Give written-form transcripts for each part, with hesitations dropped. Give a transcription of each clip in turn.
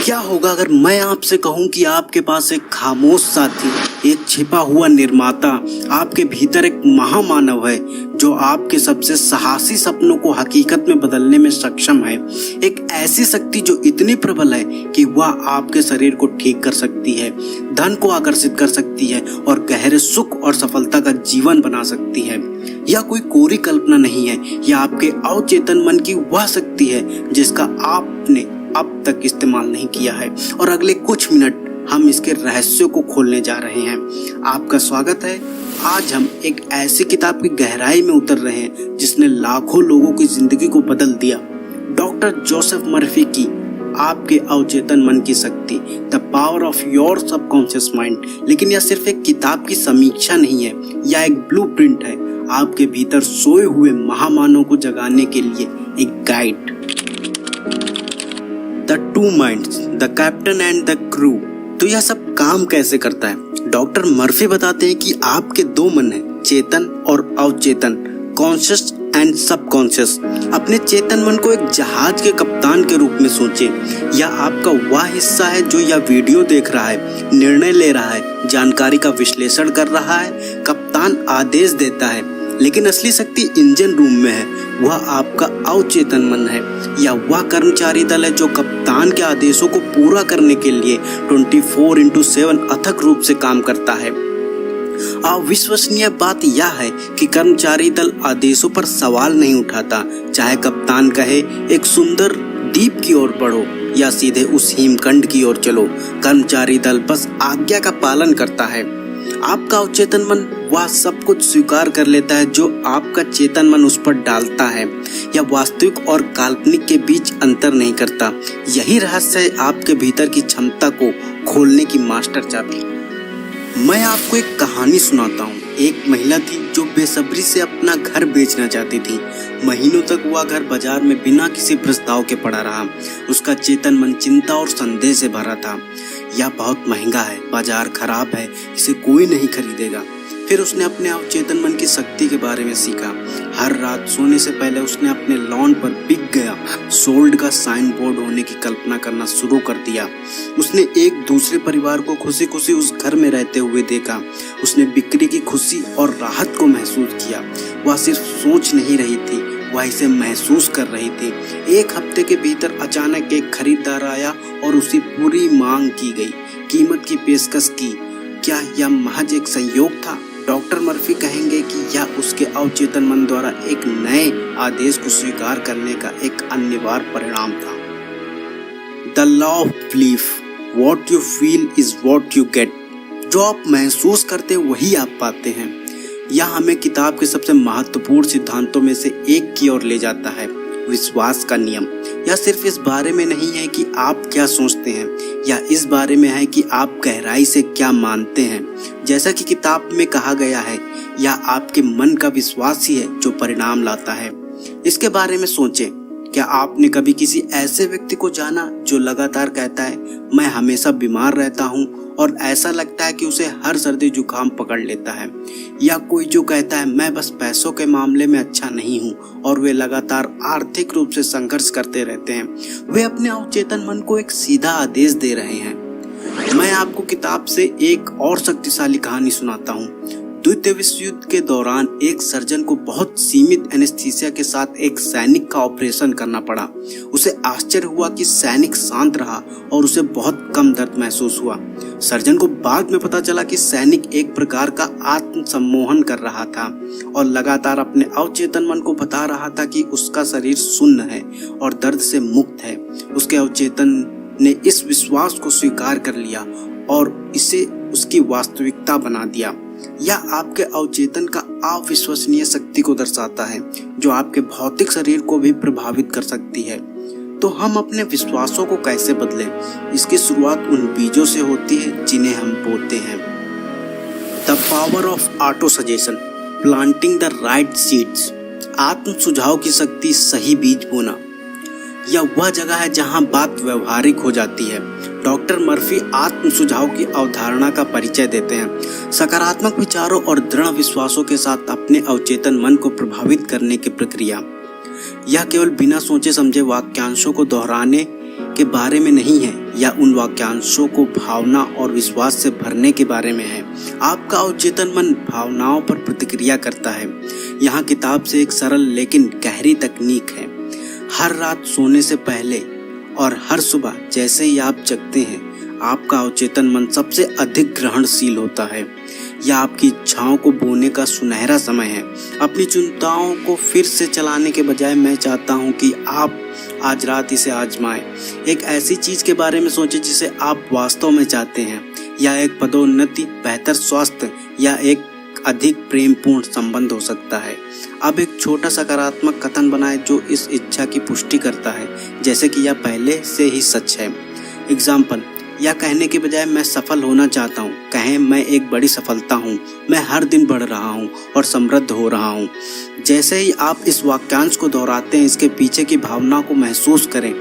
क्या होगा अगर मैं आपसे कहूं कि आपके पास एक खामोश साथी, एक छिपा हुआ निर्माता, आपके भीतर एक महामानव है जो आपके सबसे साहसी सपनों को हकीकत में बदलने में सक्षम है। एक ऐसी शक्ति जो इतनी प्रबल है कि वह आपके शरीर को ठीक कर सकती है, धन को आकर्षित कर सकती है और गहरे सुख और सफलता का जीवन बना सकती है। यह कोई कोरी कल्पना नहीं है, यह आपके अवचेतन मन की वह शक्ति है जिसका आपने अब तक इस्तेमाल नहीं किया है और अगले कुछ मिनट हम इसके रहस्यों को खोलने जा रहे हैं। आपका स्वागत है। आज हम एक ऐसी किताब की गहराई में उतर रहे हैं जिसने लाखों लोगों की जिंदगी को बदल दिया। डॉक्टर जोसेफ मर्फी की आपके अवचेतन मन की शक्ति, the power of your subconscious mind. लेकिन यह सिर्फ एक किताब की समीक्षा नहीं है, यह एक ब्लूप्रिंट है, आपके भीतर सोए हुए महामानव को जगाने के लिए एक guide. The two minds, the captain and the crew. तो यह सब काम कैसे करता है? डॉक्टर मर्फी बताते हैं कि आपके दो मन हैं, चेतन और अवचेतन, कॉन्शियस एंड सबकॉन्शियस। अपने चेतन मन को एक जहाज के कप्तान के रूप में सोचें। यह आपका वह हिस्सा है जो यह वीडियो देख रहा है, निर्णय ले रहा है, जानकारी का विश्लेषण कर रहा है, कप्तान आदेश देता है। लेकिन असली शक्ति इंजन रूम में है, वह आपका अवचेतन मन है। यह वह कर्मचारी दल है जो कप्तान के आदेशों को पूरा करने के लिए 24/7 अथक रूप से काम करता है। अविश्वसनीय बात यह है कि कर्मचारी दल आदेशों पर सवाल नहीं उठाता, चाहे कप्तान कहे एक सुंदर द्वीप की ओर बढ़ो या सीधे उस हिमखंड की ओर चलो। कर्मचारी दल बस आज्ञा का पालन करता है। आपका अवचेतन मन वह सब कुछ स्वीकार कर लेता है जो आपका चेतन मन उस पर डालता है। यह वास्तविक और काल्पनिक के बीच अंतर नहीं करता। यही रहस्य है आपके भीतर की क्षमता को खोलने की मास्टर चाबी। मैं आपको एक कहानी सुनाता हूँ। एक महिला थी जो बेसब्री से अपना घर बेचना चाहती थी। महीनों तक वह घर बाजार में बिना किसी प्रस्ताव के पड़ा रहा। उसका चेतन मन चिंता और संदेह से भरा था। यह बहुत महंगा है, बाजार खराब है, इसे कोई नहीं खरीदेगा। फिर उसने अपने अवचेतन मन की शक्ति के बारे में सीखा। हर रात सोने से पहले उसने अपने लॉन पर बिक गया सोल्ड का साइन बोर्ड होने की कल्पना करना शुरू कर दिया। उसने एक दूसरे परिवार को खुशी खुशी उस घर में रहते हुए देखा। उसने बिक्री की खुशी और राहत को महसूस किया। वह सिर्फ सोच नहीं रही थी, वह इसे महसूस कर रही थी। एक हफ्ते के भीतर अचानक एक खरीदार आया और उसी पूरी मांग की गई कीमत की पेशकश की। क्या यह महज एक संयोग था? डॉक्टर मर्फी कहेंगे कि यह उसके अवचेतन मन द्वारा एक नए आदेश को स्वीकार करने का एक अनिवार्य परिणाम था। The law of belief, what you feel is what you get. जो आप महसूस करते हैं वही आप पाते हैं। यह हमें किताब के सबसे महत्वपूर्ण सिद्धांतों में से एक की ओर ले जाता है, विश्वास का नियम। यह सिर्फ इस बारे में नहीं है कि आप क्या सोचते हैं, यह इस बारे में है कि आप गहराई से क्या मानते हैं। जैसा कि किताब में कहा गया है, यह आपके मन का विश्वास ही है जो परिणाम लाता है। इसके बारे में सोचें। क्या आपने कभी किसी ऐसे व्यक्ति को जाना जो लगातार कहता है मैं हमेशा बीमार रहता हूँ और ऐसा लगता है कि उसे हर सर्दी जुकाम पकड़ लेता है? या कोई जो कहता है मैं बस पैसों के मामले में अच्छा नहीं हूँ और वे लगातार आर्थिक रूप से संघर्ष करते रहते हैं? वे अपने अवचेतन मन को एक सीधा आदेश दे रहे हैं। मैं आपको किताब से एक और शक्तिशाली कहानी सुनाता हूँ। द्वितीय विश्व युद्ध के दौरान एक सर्जन को बहुत सीमित एनेस्थीसिया के साथ एक सैनिक का ऑपरेशन करना पड़ा। उसे आश्चर्य हुआ कि सैनिक शांत रहा और उसे बहुत कम दर्द महसूस हुआ। सर्जन को बाद में पता चला कि सैनिक एक प्रकार का आत्म सम्मोहन कर रहा था और लगातार अपने अवचेतन मन को बता रहा था कि उसका शरीर शून्य है और दर्द से मुक्त है। उसके अवचेतन ने इस विश्वास को स्वीकार कर लिया और इसे उसकी वास्तविकता बना दिया। यह आपके अवचेतन का अविश्वसनीय शक्ति को दर्शाता है जो आपके भौतिक शरीर को भी प्रभावित कर सकती है। तो हम अपने विश्वासों को कैसे बदलें? इसकी शुरुआत उन बीजों से होती है जिन्हें हम बोते हैं। The power of auto suggestion, planting the right seeds. आत्म सुझाव की शक्ति, सही बीज बोना। यह वह जगह है जहां बात व्यवहारिक हो जाती है। डॉक्टर मर्फी आत्म सुझाव की अवधारणा का परिचय देते हैं। सकारात्मक विचारों और दृढ़ विश्वासों के साथ अपने अवचेतन मन को प्रभावित करने की प्रक्रिया। यह केवल बिना सोचे समझे वाक्यांशों को दोहराने के बारे में नहीं है या उन वाक्यांशों को भावना और विश्वास से भरने के बारे में है। आपका अवचेतन मन भावनाओं पर प्रतिक्रिया करता है। यहाँ किताब से एक सरल लेकिन गहरी तकनीक है। हर रात सोने से पहले और हर सुबह जैसे ही आप जगते हैं, आपका अवचेतन मन सबसे अधिक ग्रहणशील होता है। यह आपकी इच्छाओं को बोने का सुनहरा समय है। अपनी चिंताओं को फिर से चलाने के बजाय मैं चाहता हूँ कि आप आज रात इसे आजमाएं। एक ऐसी चीज के बारे में सोचें जिसे आप वास्तव में चाहते हैं, या एक पदोन्नति, बेहतर स्वास्थ्य या एक अधिक प्रेमपूर्ण संबंध हो सकता है। अब एक छोटा सकारात्मक कथन बनाएं जो इस इच्छा की पुष्टि करता है, जैसे कि यह पहले से ही सच है। एग्जाम्पल, या कहने के बजाय मैं सफल होना चाहता हूँ, कहें मैं एक बड़ी सफलता हूँ, मैं हर दिन बढ़ रहा हूँ और समृद्ध हो रहा हूँ। जैसे ही आप इस वाक्यांश को दोहराते हैं, इसके पीछे की भावना को महसूस करें।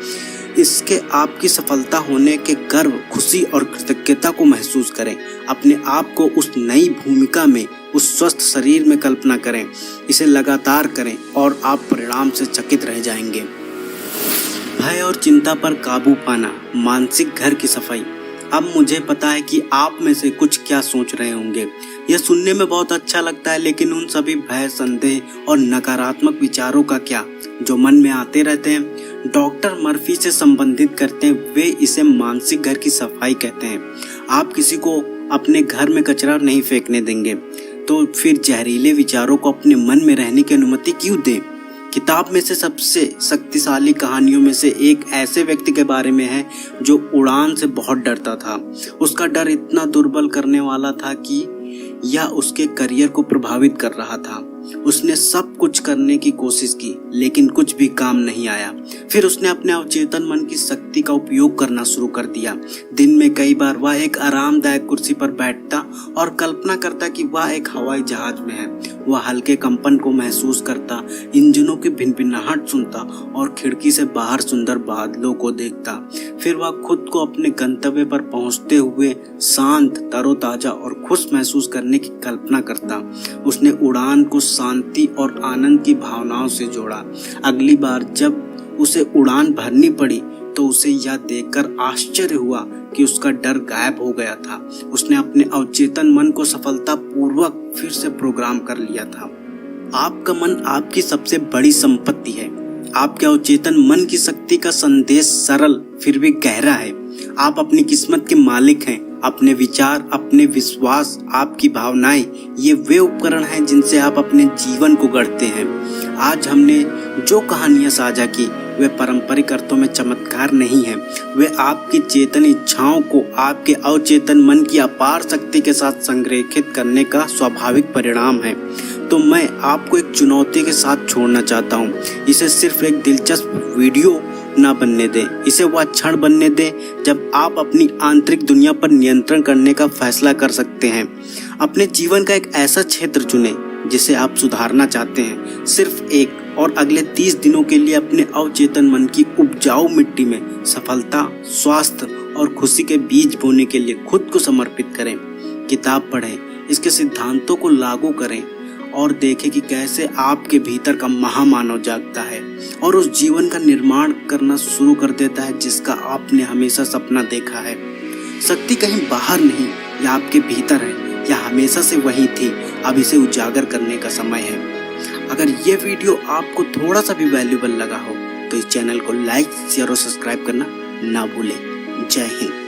इसके आपकी सफलता होने के गर्व, खुशी और कृतज्ञता को महसूस करें। अपने आप को उस नई भूमिका में, उस स्वस्थ शरीर में कल्पना करें। इसे लगातार करें और आप परिणाम से चकित रह जाएंगे। भय और चिंता पर काबू पाना, मानसिक घर की सफाई। अब मुझे पता है कि आप में से कुछ क्या सोच रहे होंगे। यह सुनने में बहुत अच्छा लगता है, लेकिन उन सभी भय, संदेह और नकारात्मक विचारों का क्या, जो मन में आते रहते हैं? डॉक्टर मर्फी से संबंधित करते हैं, वे इसे मानसिक घर की सफाई कहते हैं। आप किसी को अपने घर में कचरा नहीं फेंकने देंगे, तो फिर जहरीले विचारों को अपने मन में रहने की अनुमति क्यों दें? किताब में से सबसे शक्तिशाली कहानियों में से एक ऐसे व्यक्ति के बारे में है जो उड़ान से बहुत डरता था। उसका डर इतना दुर्बल करने वाला था कि यह उसके करियर को प्रभावित कर रहा था। उसने सब कुछ करने की कोशिश की, लेकिन कुछ भी काम नहीं आया। फिर उसने अपने अवचेतन मन की शक्ति का उपयोग करना शुरू कर दिया। दिन में कई बार वह एक आरामदायक कुर्सी पर बैठता और कल्पना करता कि वह एक हवाई जहाज में है। वह हल्के कंपन को महसूस करता, इंजनों की भिनभिनाहट सुनता और खिड़की से बाहर सुंदर बादलों को देखता। फिर वह खुद को अपने गंतव्य पर पहुंचते हुए शांत, तरोताजा और खुश महसूस करने की कल्पना करता। उसने उड़ान को शांति और आनंद की भावनाओं से जोड़ा। अगली बार जब उसे उड़ान भरनी पड़ी तो उसे यह देखकर आश्चर्य हुआ कि उसका डर गायब हो गया था। उसने अपने अवचेतन मन को सफलतापूर्वक फिर से प्रोग्राम कर लिया था। आपका मन आपकी सबसे बड़ी संपत्ति है। आपके अवचेतन मन की शक्ति का संदेश सरल फिर भी गहरा है। आप अपनी किस्मत के मालिक हैं। अपने विचार, अपने विश्वास, आपकी भावनाएं, ये वे उपकरण हैं जिनसे आप अपने जीवन को गढ़ते हैं। आज हमने जो कहानियां साझा की वे पारंपरिक अर्थों में चमत्कार नहीं है। वे आपकी चेतन इच्छाओं को आपके अवचेतन मन की अपार शक्ति के साथ संरेखित करने का स्वाभाविक परिणाम है। तो मैं आपको एक चुनौती के साथ छोड़ना चाहता हूँ। इसे सिर्फ एक दिलचस्प वीडियो ना बनने दें, इसे वह क्षण बनने दें जब आप अपनी आंतरिक दुनिया पर नियंत्रण करने का फैसला कर सकते हैं। अपने जीवन का एक ऐसा क्षेत्र चुनें जिसे आप सुधारना चाहते हैं, सिर्फ एक, और अगले 30 दिनों के लिए अपने अवचेतन मन की उपजाऊ मिट्टी में सफलता, स्वास्थ्य और खुशी के बीज बोने के लिए खुद को समर्पित करें। किताब पढ़ें, इसके सिद्धांतों को लागू करें और देखें कि कैसे आपके भीतर का महामानव जागता है और उस जीवन का निर्माण करना शुरू कर देता है जिसका आपने हमेशा सपना देखा है। शक्ति कहीं बाहर नहीं, यह आपके भीतर है, यह हमेशा से वही थी। अब इसे उजागर करने का समय है। अगर ये वीडियो आपको थोड़ा सा भी वैल्यूएबल लगा हो तो इस चैनल को लाइक, शेयर और सब्सक्राइब करना ना भूलें। जय हिंद।